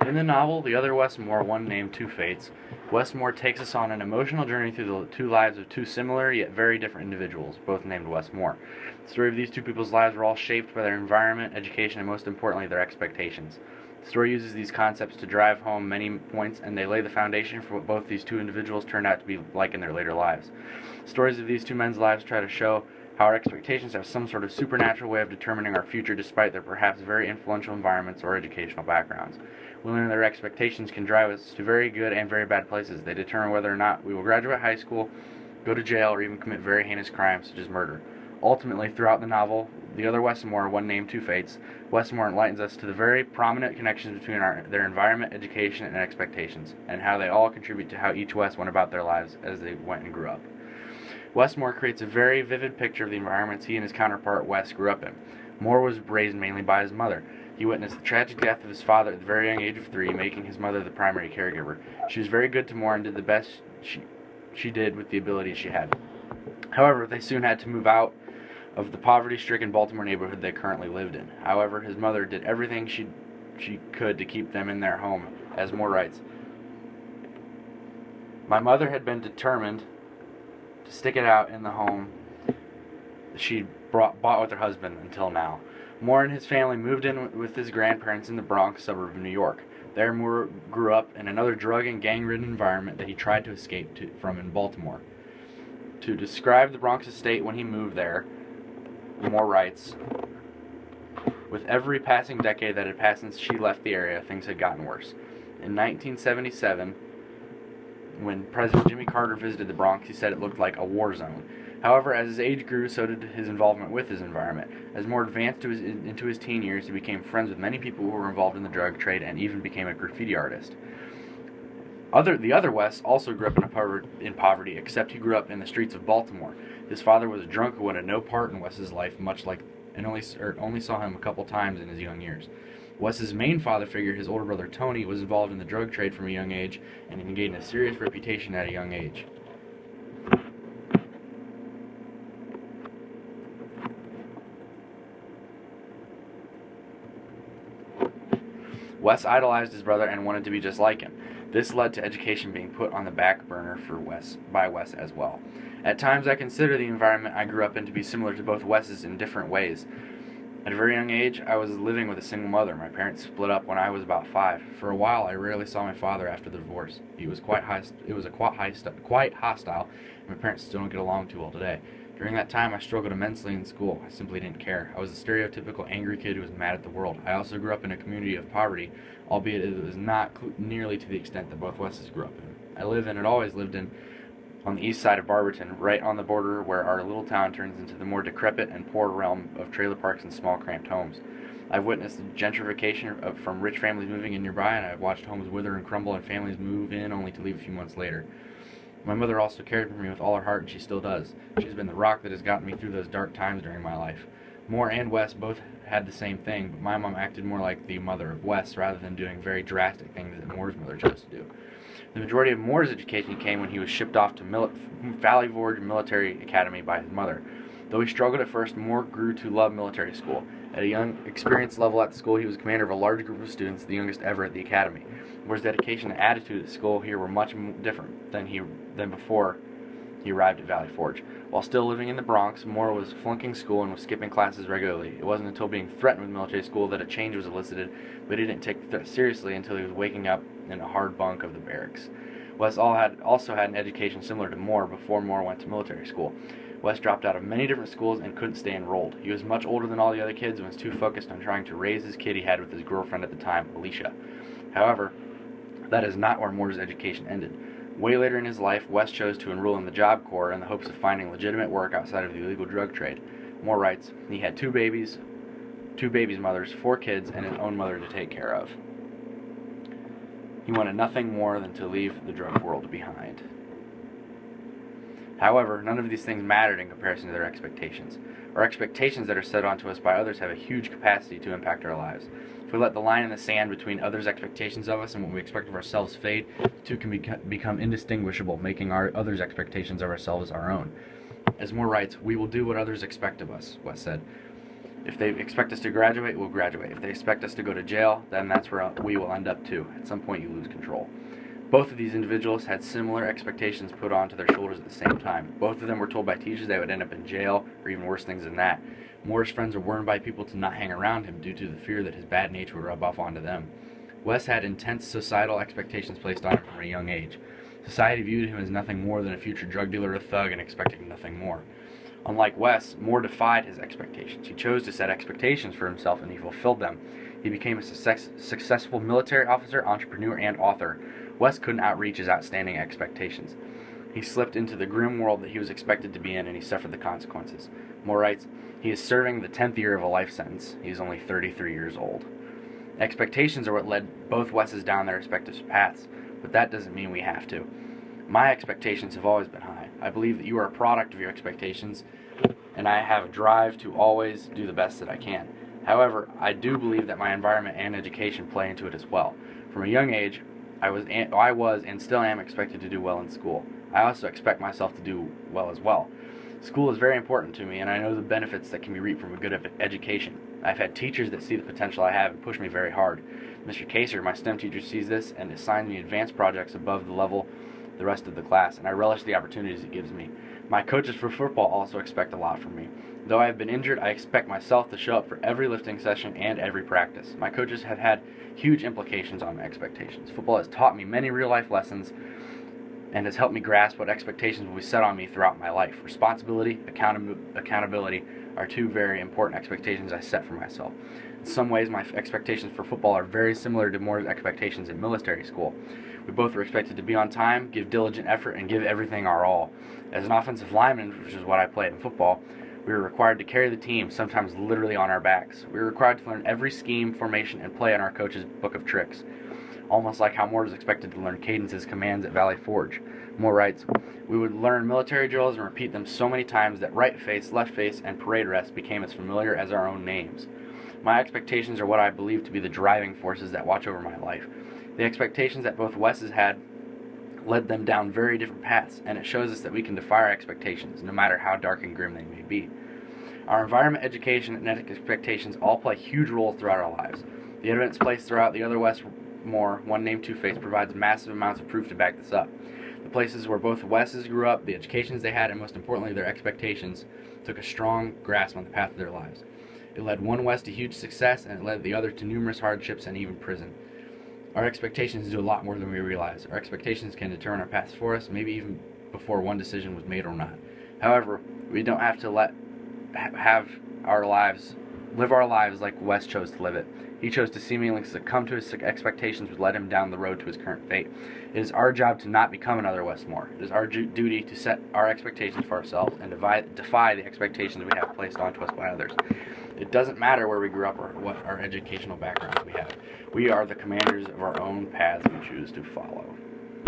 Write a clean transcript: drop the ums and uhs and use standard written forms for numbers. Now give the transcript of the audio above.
In the novel The Other Wes Moore, One Name, Two Fates, Wes Moore takes us on an emotional journey through the two lives of two similar yet very different individuals, both named Wes Moore. The story of these two people's lives were all shaped by their environment, education, and most importantly, their expectations. The story uses these concepts to drive home many points, and they lay the foundation for what both these two individuals turned out to be like in their later lives. Stories of these two men's lives try to show how our expectations have some sort of supernatural way of determining our future despite their perhaps very influential environments or educational backgrounds. We learn their expectations can drive us to very good and very bad places. They determine whether or not we will graduate high school, go to jail, or even commit very heinous crimes such as murder. Ultimately, throughout the novel, The Other Wes Moore, One Name, Two Fates, Wes Moore enlightens us to the very prominent connections between their environment, education, and expectations, and how they all contribute to how each Wes went about their lives as they went and grew up. Wes Moore creates a very vivid picture of the environments he and his counterpart Wes grew up in. Moore was raised mainly by his mother. He witnessed the tragic death of his father at the very young age of 3, making his mother the primary caregiver. She was very good to Moore and did the best she did with the abilities she had. However, they soon had to move out of the poverty-stricken Baltimore neighborhood they currently lived in. However, his mother did everything she could to keep them in their home, as Moore writes. My mother had been determined to stick it out in the home she bought with her husband until now. Moore and his family moved in with his grandparents in the Bronx suburb of New York. There, Moore grew up in another drug and gang-ridden environment that he tried to escape from in Baltimore. To describe the Bronx estate when he moved there, Moore writes, with every passing decade that had passed since she left the area, things had gotten worse. In 1977, when President Jimmy Carter visited the Bronx, he said it looked like a war zone. However, as his age grew, so did his involvement with his environment. As Moore advanced into his teen years, he became friends with many people who were involved in the drug trade and even became a graffiti artist. The other Wes also grew up in poverty, except he grew up in the streets of Baltimore. His father was a drunk who wanted no part in Wes's life, and only saw him a couple times in his young years. Wes's main father figure, his older brother Tony, was involved in the drug trade from a young age, and he gained a serious reputation at a young age. Wes idolized his brother and wanted to be just like him. This led to education being put on the back burner by Wes as well. At times, I consider the environment I grew up in to be similar to both Wes's in different ways. At a very young age, I was living with a single mother. My parents split up when I was about 5. For a while, I rarely saw my father after the divorce. It was quite hostile, and my parents still don't get along too well today. During that time, I struggled immensely in school. I simply didn't care. I was a stereotypical angry kid who was mad at the world. I also grew up in a community of poverty, albeit it was not nearly to the extent that both Wes's grew up in. I live and had always lived on the east side of Barberton, right on the border where our little town turns into the more decrepit and poor realm of trailer parks and small cramped homes. I've witnessed the gentrification from rich families moving in nearby, and I've watched homes wither and crumble and families move in only to leave a few months later. My mother also cared for me with all her heart, and she still does. She's been the rock that has gotten me through those dark times during my life. Moore and Wes both had the same thing, but my mom acted more like the mother of Wes rather than doing very drastic things that Moore's mother chose to do. The majority of Moore's education came when he was shipped off to Valley Forge Military Academy by his mother. Though he struggled at first, Moore grew to love military school. At a young experience level at the school, he was commander of a large group of students, the youngest ever at the academy. Moore's dedication and attitude at school here were much different than before he arrived at Valley Forge. While still living in the Bronx, Moore was flunking school and was skipping classes regularly. It wasn't until being threatened with military school that a change was elicited, but he didn't take the threat seriously until he was waking up in a hard bunk of the barracks. Wes also had an education similar to Moore before Moore went to military school. Wes dropped out of many different schools and couldn't stay enrolled. He was much older than all the other kids and was too focused on trying to raise his kid he had with his girlfriend at the time, Alicia. However, that is not where Moore's education ended. Way later in his life, Wes chose to enroll in the Job Corps in the hopes of finding legitimate work outside of the illegal drug trade. Moore writes, he had two babies' mothers, 4 kids, and his own mother to take care of. He wanted nothing more than to leave the drug world behind. However, none of these things mattered in comparison to their expectations. Our expectations that are set onto us by others have a huge capacity to impact our lives. If we let the line in the sand between others' expectations of us and what we expect of ourselves fade, the two can become indistinguishable, making our others' expectations of ourselves our own. As Moore writes, we will do what others expect of us, Wes said. If they expect us to graduate, we'll graduate. If they expect us to go to jail, then that's where we will end up too. At some point, you lose control. Both of these individuals had similar expectations put onto their shoulders at the same time. Both of them were told by teachers they would end up in jail, or even worse things than that. Moore's friends were warned by people to not hang around him due to the fear that his bad nature would rub off onto them. Wes had intense societal expectations placed on him from a young age. Society viewed him as nothing more than a future drug dealer or thug and expected nothing more. Unlike Wes, Moore defied his expectations. He chose to set expectations for himself and he fulfilled them. He became a successful military officer, entrepreneur, and author. Wes couldn't outreach his outstanding expectations. He slipped into the grim world that he was expected to be in, and he suffered the consequences. Moore writes, he is serving the 10th year of a life sentence. He is only 33 years old. Expectations are what led both Wes's down their respective paths, but that doesn't mean we have to. My expectations have always been high. I believe that you are a product of your expectations, and I have a drive to always do the best that I can. However, I do believe that my environment and education play into it as well. From a young age, I was and still am expected to do well in school. I also expect myself to do well as well. School is very important to me, and I know the benefits that can be reaped from a good education. I've had teachers that see the potential I have and push me very hard. Mr. Kaser, my STEM teacher, sees this and assigns me advanced projects above the level the rest of the class, and I relish the opportunities it gives me. My coaches for football also expect a lot from me. Though I have been injured, I expect myself to show up for every lifting session and every practice. My coaches have had huge implications on my expectations. Football has taught me many real-life lessons and has helped me grasp what expectations will be set on me throughout my life. Responsibility, accountability are two very important expectations I set for myself. In some ways, my expectations for football are very similar to Moore's expectations in military school. We both were expected to be on time, give diligent effort, and give everything our all. As an offensive lineman, which is what I played in football, we were required to carry the team, sometimes literally on our backs. We were required to learn every scheme, formation, and play in our coach's book of tricks. Almost like how Moore was expected to learn cadences commands at Valley Forge. Moore writes, we would learn military drills and repeat them so many times that right face, left face, and parade rest became as familiar as our own names. My expectations are what I believe to be the driving forces that watch over my life. The expectations that both Wes's had led them down very different paths, and it shows us that we can defy our expectations, no matter how dark and grim they may be. Our environment, education, and expectations all play huge roles throughout our lives. The evidence placed throughout the other Wes Moore, one named Two-Face, provides massive amounts of proof to back this up. The places where both Wes's grew up, the educations they had, and most importantly, their expectations, took a strong grasp on the path of their lives. It led one Wes to huge success, and it led the other to numerous hardships and even prison. Our expectations do a lot more than we realize. Our expectations can determine our paths for us, maybe even before one decision was made or not. However, we don't have to live our lives like Wes chose to live it. He chose to seemingly succumb to his expectations, which led him down the road to his current fate. It is our job to not become another Wes Moore. It is our duty to set our expectations for ourselves and defy the expectations we have placed onto us by others. It doesn't matter where we grew up or what our educational backgrounds we have. We are the commanders of our own paths we choose to follow.